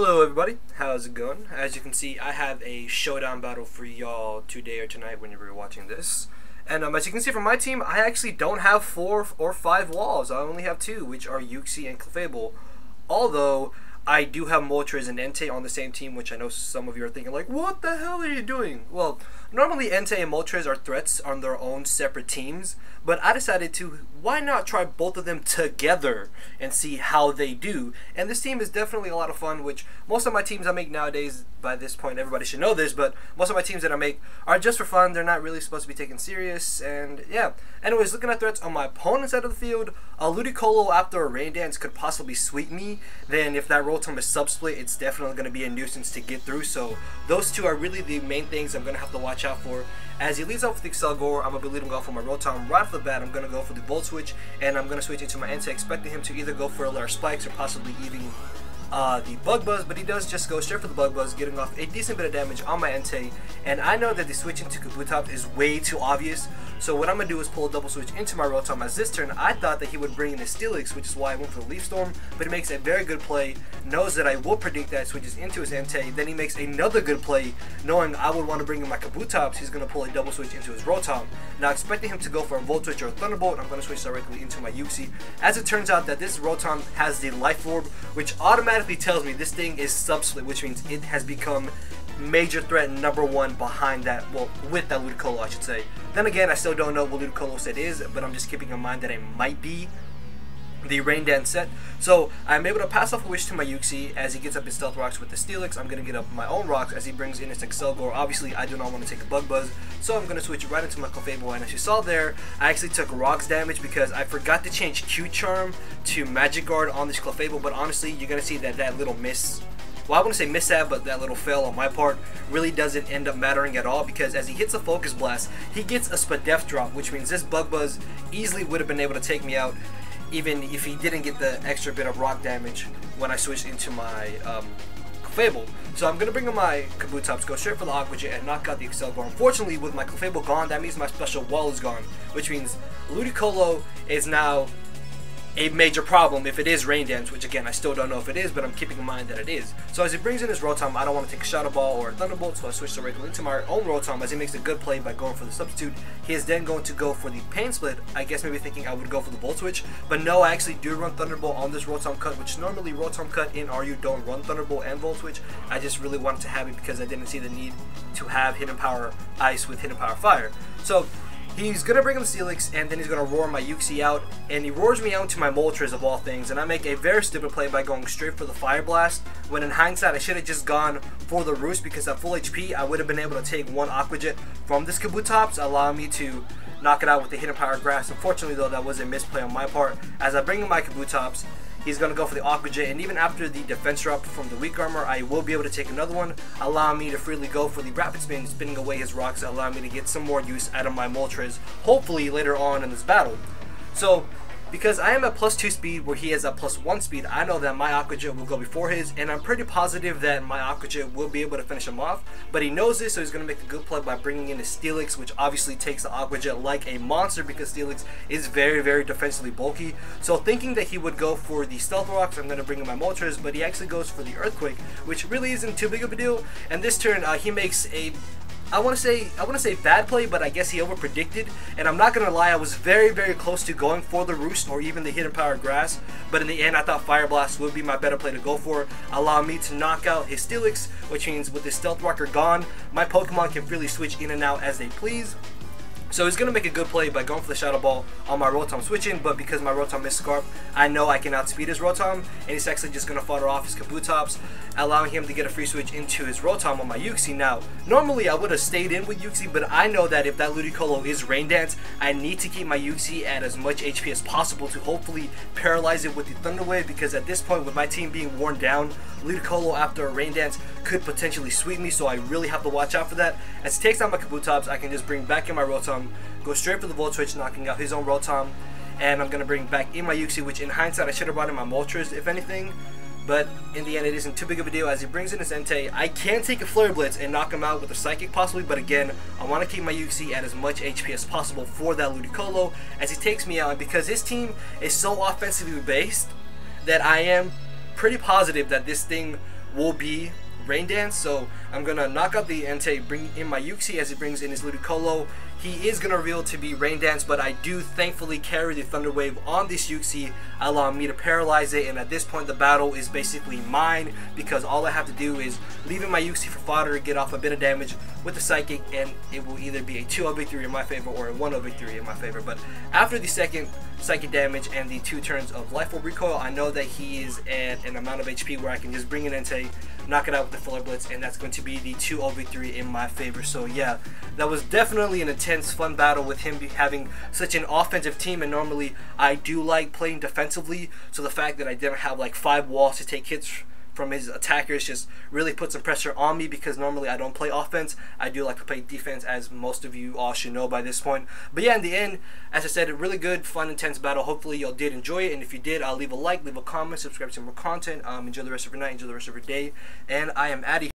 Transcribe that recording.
Hello everybody, how's it going? As you can see, I have a showdown battle for y'all today or tonight whenever you're watching this. And as you can see from my team, I actually don't have 4 or 5 walls. I only have 2, which are Uxie and Clefable. Although, I do have Moltres and Entei on the same team, which I know some of you are thinking like, what the hell are you doing? Well, normally Entei and Moltres are threats on their own separate teams, but I decided to, why not try both of them together and see how they do? And this team is definitely a lot of fun, which most of my teams I make nowadays, by this point everybody should know this, but most of my teams that I make are just for fun. They're not really supposed to be taken serious, and yeah. Anyways, looking at threats on my opponent's side of the field, a Ludicolo after a Rain Dance could possibly sweep me. Then if that Rotom is sub-split, it's definitely going to be a nuisance to get through, so those two are really the main things I'm going to have to watch out for. As he leads off with the Excelgor, I'm going to be leading off with my Rotom. Right off the bat, I'm going to go for the Volt Switch, and I'm going to switch into my Entei, expecting him to either go for a Lair Spikes or possibly even the Bug Buzz, but he does just go straight for the Bug Buzz, getting off a decent bit of damage on my Entei. And I know that the switch into Kabutops is way too obvious, so what I'm going to do is pull a double switch into my Rotom. As this turn, I thought that he would bring in a Steelix, which is why I went for the Leaf Storm, but he makes a very good play, knows that I will predict that, switches into his Entei, then he makes another good play, knowing I would want to bring in my Kabutops. He's going to pull a double switch into his Rotom. Now, expecting him to go for a Volt Switch or a Thunderbolt, I'm going to switch directly into my Uxie. As it turns out that this Rotom has the Life Orb, which automatically tells me this thing is sub-split, which means it has become major threat #1 behind that, well, with that Ludicolo, I should say. Then again, I still don't know what Ludicolo set is, but I'm just keeping in mind that it might be the Rain Dance set. So I'm able to pass off a Wish to my Uxie as he gets up his Stealth Rocks with the Steelix. I'm going to get up my own rocks as he brings in his Excelgor. Obviously, I do not want to take a Bug Buzz, so I'm going to switch right into my Clefable. And as you saw there, I actually took rocks damage because I forgot to change Q Charm to Magic Guard on this Clefable. But honestly, you're going to see that that little miss, well, I wouldn't say mishap, but that little fail on my part really doesn't end up mattering at all, because as he hits a Focus Blast, he gets a Spadef drop, which means this Bug Buzz easily would have been able to take me out, even if he didn't get the extra bit of rock damage when I switched into my Clefable. So I'm going to bring in my Kabutops, go straight for the Aqua Jet, and knock out the Excelgor. Unfortunately, with my Clefable gone, that means my special wall is gone, which means Ludicolo is now a major problem if it is Rain Dance, which again I still don't know if it is, but I'm keeping in mind that it is. So as he brings in his Rotom, I don't want to take a Shadow Ball or a Thunderbolt, so I switch directly into my own Rotom as he makes a good play by going for the substitute. He is then going to go for the Pain Split, I guess maybe thinking I would go for the Volt Switch, but no, I actually do run Thunderbolt on this Rotom Cut, which normally Rotom Cut in RU don't run Thunderbolt and Volt Switch. I just really wanted to have it because I didn't see the need to have Hidden Power Ice with Hidden Power Fire. So he's going to bring him Steelix, and then he's going to roar my Uxie out, and he roars me out to my Moltres of all things, and I make a very stupid play by going straight for the Fire Blast, when in hindsight I should have just gone for the Roost, because at full HP I would have been able to take one Aqua Jet from this Kabutops, allowing me to knock it out with the Hidden Power Grass. Unfortunately though, that was a misplay on my part. As I bring in my Kabutops, he's going to go for the Aqua Jet, and even after the Defense Drop from the Weak Armor, I will be able to take another one, allowing me to freely go for the Rapid Spin, spinning away his rocks, allowing me to get some more use out of my Moltres, hopefully later on in this battle. So, because I am at +2 speed where he is at +1 speed, I know that my Aqua Jet will go before his, and I'm pretty positive that my Aqua Jet will be able to finish him off. But he knows this, so he's going to make a good play by bringing in his Steelix, which obviously takes the Aqua Jet like a monster, because Steelix is very, very defensively bulky. So thinking that he would go for the Stealth Rocks, I'm going to bring in my Moltres, but he actually goes for the Earthquake, which really isn't too big of a deal. And this turn, he makes a, I want to say bad play, but I guess he over predicted, and I'm not gonna lie, I was very, very close to going for the Roost or even the Hidden Power Grass, but in the end I thought Fire Blast would be my better play to go for, allow me to knock out his Steelix, which means with his Stealth Rocker gone, my Pokemon can freely switch in and out as they please. So he's going to make a good play by going for the Shadow Ball on my Rotom switching, but because my Rotom is Scarf, I know I can outspeed his Rotom, and he's actually just going to fodder off his Kabutops, allowing him to get a free switch into his Rotom on my Uxie. Now, normally I would have stayed in with Uxie, but I know that if that Ludicolo is Rain Dance, I need to keep my Uxie at as much HP as possible to hopefully paralyze it with the Thunder Wave, because at this point, with my team being worn down, Ludicolo after a Rain Dance could potentially sweep me, so I really have to watch out for that. As he takes out my Kabutops, I can just bring back in my Rotom, go straight for the Volt Switch, knocking out his own Rotom, and I'm going to bring back in my Uxie, which in hindsight I should have brought in my Moltres if anything, but in the end it isn't too big of a deal. As he brings in his Entei, I can take a Flare Blitz and knock him out with a Psychic possibly, but again, I want to keep my Uxie at as much HP as possible for that Ludicolo as he takes me out, and because his team is so offensively based that I am pretty positive that this thing will be Rain Dance. So I'm gonna knock out the Entei, bring in my Uxie as he brings in his Ludicolo. He is gonna reveal to be Rain Dance, but I do thankfully carry the Thunder Wave on this Uxie, allowing me to paralyze it, and at this point the battle is basically mine, because all I have to do is leave in my Uxie for fodder, get off a bit of damage with the Psychic, and it will either be a 2-0 victory in my favor or a 1-0 victory in my favor. But after the second Psychic damage and the 2 turns of Life Orb Recoil, I know that he is at an amount of HP where I can just bring in Entei, knock it out with the Fuller Blitz, and that's going to be the 2-0 victory in my favor. So yeah, that was definitely an intense, fun battle with him having such an offensive team, and normally I do like playing defensively, so the fact that I didn't have like 5 walls to take hits from his attackers just really put some pressure on me, because normally I don't play offense. I do like to play defense, as most of you all should know by this point. But yeah, in the end, as I said, a really good, fun, intense battle. Hopefully y'all did enjoy it, and if you did, I'll leave a like, leave a comment, subscribe to more content. Enjoy the rest of your night, enjoy the rest of your day, and I am Addy.